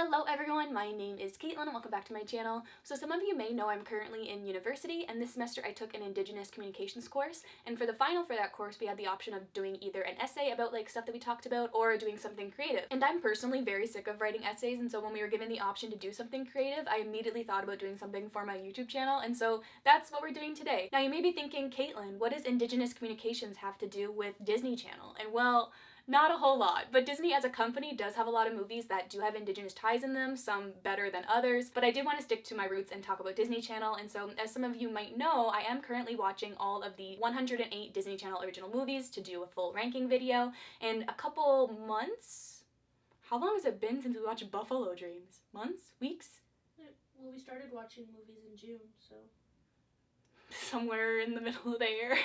Hello everyone, my name is Caitlin and welcome back to my channel. So some of you may know I'm currently in university, and this semester I took an Indigenous communications course, and for the final for that course we had the option of doing either an essay about like stuff that we talked about or doing something creative. And I'm personally very sick of writing essays, and so when we were given the option to do something creative, I immediately thought about doing something for my YouTube channel, and so that's what we're doing today. Now you may be thinking, Caitlin, what does Indigenous communications have to do with Disney Channel? And well, not a whole lot, but Disney as a company does have a lot of movies that do have Indigenous ties in them, some better than others, but I did want to stick to my roots and talk about Disney Channel, and so as some of you might know, I am currently watching all of the 108 Disney Channel original movies to do a full ranking video, and a couple months? How long has it been since we watched Buffalo Dreams? Months? Weeks? Well, we started watching movies in June, so... somewhere in the middle there.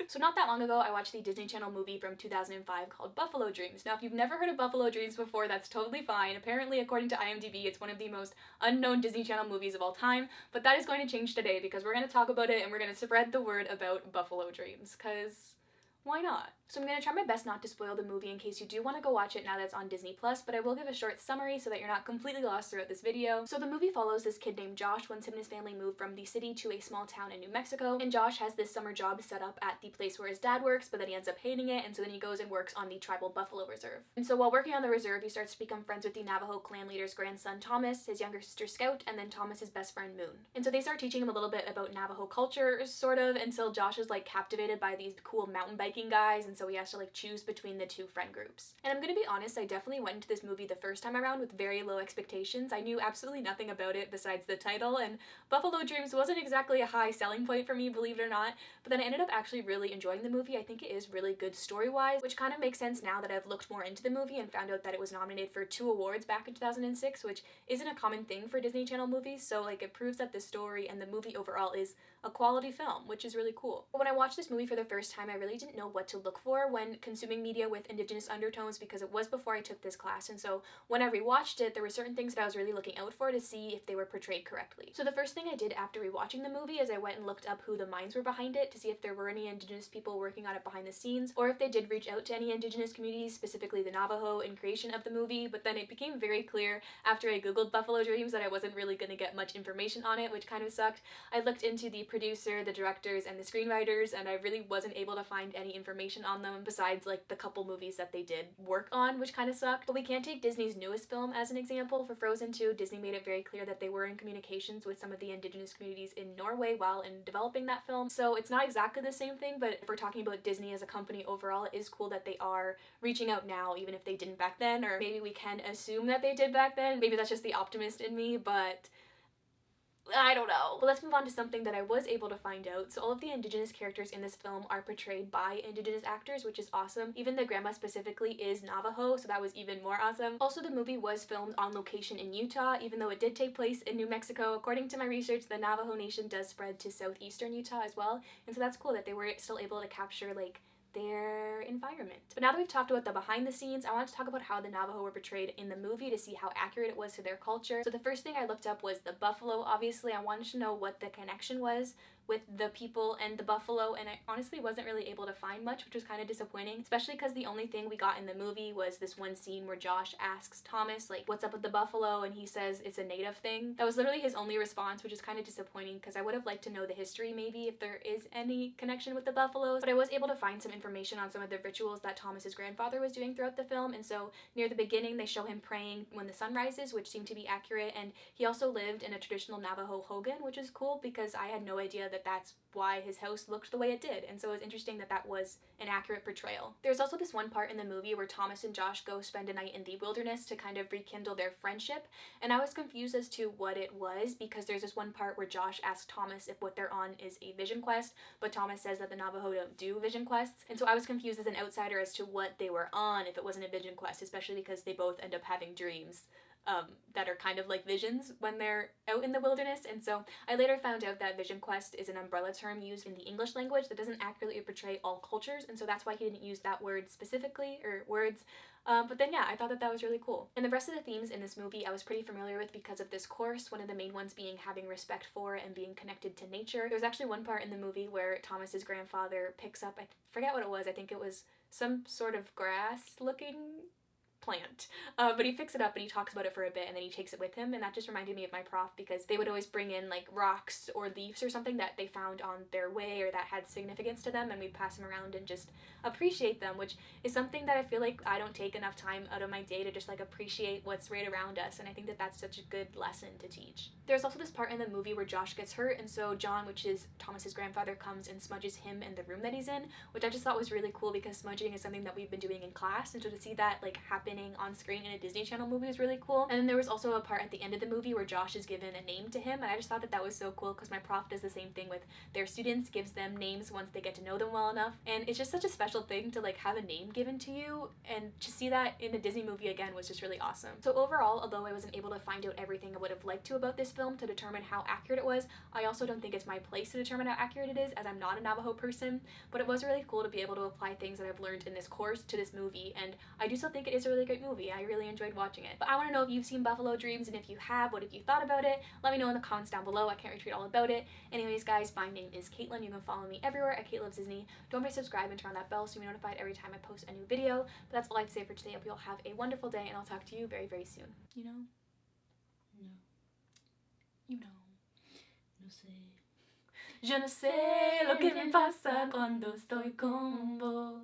So not that long ago, I watched the Disney Channel movie from 2005 called Buffalo Dreams. Now, if you've never heard of Buffalo Dreams before, that's totally fine. Apparently, according to IMDb, it's one of the most unknown Disney Channel movies of all time, but that is going to change today because we're going to talk about it and we're going to spread the word about Buffalo Dreams, because why not? So I'm going to try my best not to spoil the movie in case you do want to go watch it now that it's on Disney+, but I will give a short summary so that you're not completely lost throughout this video. So the movie follows this kid named Josh once him and his family moved from the city to a small town in New Mexico, and Josh has this summer job set up at the place where his dad works, but then he ends up hating it, and so then he goes and works on the tribal buffalo reserve. And so while working on the reserve, he starts to become friends with the Navajo clan leader's grandson Thomas, his younger sister Scout, and then Thomas's best friend Moon. And so they start teaching him a little bit about Navajo culture, sort of, until Josh is like captivated by these cool mountain biking guys, and so he has to like choose between the two friend groups. And I'm gonna be honest, I definitely went into this movie the first time around with very low expectations. I knew absolutely nothing about it besides the title, and Buffalo Dreams wasn't exactly a high selling point for me, believe it or not, but then I ended up actually really enjoying the movie. I think it is really good story-wise, which kind of makes sense now that I've looked more into the movie and found out that it was nominated for 2 awards back in 2006, which isn't a common thing for Disney Channel movies, so like it proves that the story and the movie overall is a quality film, which is really cool. But when I watched this movie for the first time, I really didn't know what to look for when consuming media with Indigenous undertones because it was before I took this class, and so when I rewatched it, there were certain things that I was really looking out for to see if they were portrayed correctly. So the first thing I did after rewatching the movie is I went and looked up who the minds were behind it to see if there were any Indigenous people working on it behind the scenes, or if they did reach out to any Indigenous communities, specifically the Navajo, in creation of the movie, but then it became very clear after I googled Buffalo Dreams that I wasn't really going to get much information on it, which kind of sucked. I looked into the producer, the directors, and the screenwriters, and I really wasn't able to find any information on them besides like the couple movies that they did work on, which kind of sucked. But we can take Disney's newest film as an example. For Frozen 2, Disney made it very clear that they were in communications with some of the Indigenous communities in Norway while in developing that film, so it's not exactly the same thing, but if we're talking about Disney as a company overall, it is cool that they are reaching out now, even if they didn't back then, or maybe we can assume that they did back then. Maybe that's just the optimist in me, but I don't know. But let's move on to something that I was able to find out. So all of the Indigenous characters in this film are portrayed by Indigenous actors, which is awesome. Even the grandma specifically is Navajo, so that was even more awesome. Also, the movie was filmed on location in Utah, even though it did take place in New Mexico. According to my research, the Navajo Nation does spread to southeastern Utah as well, and so that's cool that they were still able to capture like their environment. But now that we've talked about the behind the scenes, I want to talk about how the Navajo were portrayed in the movie to see how accurate it was to their culture. So the first thing I looked up was the buffalo. Obviously, I wanted to know what the connection was with the people and the buffalo, and I honestly wasn't really able to find much, which was kind of disappointing, especially because the only thing we got in the movie was this one scene where Josh asks Thomas like, what's up with the buffalo, and he says it's a native thing. That was literally his only response, which is kind of disappointing because I would have liked to know the history, maybe if there is any connection with the buffaloes. But I was able to find some information on some of the rituals that Thomas's grandfather was doing throughout the film, and so near the beginning they show him praying when the sun rises, which seemed to be accurate, and he also lived in a traditional Navajo hogan, which is cool because I had no idea that that's why his house looked the way it did, and so it was interesting that that was an accurate portrayal. There's also this one part in the movie where Thomas and Josh go spend a night in the wilderness to kind of rekindle their friendship, and I was confused as to what it was because there's this one part where Josh asks Thomas if what they're on is a vision quest, but Thomas says that the Navajo don't do vision quests, and so I was confused as an outsider as to what they were on if it wasn't a vision quest, especially because they both end up having dreams that are kind of like visions when they're out in the wilderness, and so I later found out that vision quest is an umbrella term used in the English language that doesn't accurately portray all cultures, and so that's why he didn't use that word specifically, or words. But then yeah, I thought that that was really cool. And the rest of the themes in this movie I was pretty familiar with because of this course, one of the main ones being having respect for and being connected to nature. There's actually one part in the movie where Thomas's grandfather picks up, I forget what it was, I think it was some sort of grass looking plant. But he picks it up and he talks about it for a bit and then he takes it with him, and that just reminded me of my prof because they would always bring in like rocks or leaves or something that they found on their way or that had significance to them, and we'd pass them around and just appreciate them, which is something that I feel like I don't take enough time out of my day to just like appreciate what's right around us, and I think that that's such a good lesson to teach. There's also this part in the movie where Josh gets hurt, and so John, which is Thomas's grandfather, comes and smudges him in the room that he's in, which I just thought was really cool because smudging is something that we've been doing in class, and so to see that like happening on screen in a Disney Channel movie was really cool. And then there was also a part at the end of the movie where Josh is given a name to him, and I just thought that that was so cool because my prof does the same thing with their students, gives them names once they get to know them well enough, and it's just such a special thing to like have a name given to you, and to see that in a Disney movie again was just really awesome. So overall, although I wasn't able to find out everything I would have liked to about this film to determine how accurate it was, I also don't think it's my place to determine how accurate it is, as I'm not a Navajo person, but it was really cool to be able to apply things that I've learned in this course to this movie, and I do still think it is a really great movie. I really enjoyed watching it. But I want to know if you've seen Buffalo Dreams, and if you have, what have you thought about it? Let me know in the comments down below. I can't retweet all about it. Anyways, guys, my name is Caitlin. You can follow me everywhere at Kate Loves Disney. Don't forget to subscribe and turn on that bell so you're notified every time I post a new video. But that's all I have to say for today. I hope you all have a wonderful day, and I'll talk to you very, very soon. You know? No. You know. No sé. Je ne sais lo que me pasa cuando estoy con vos.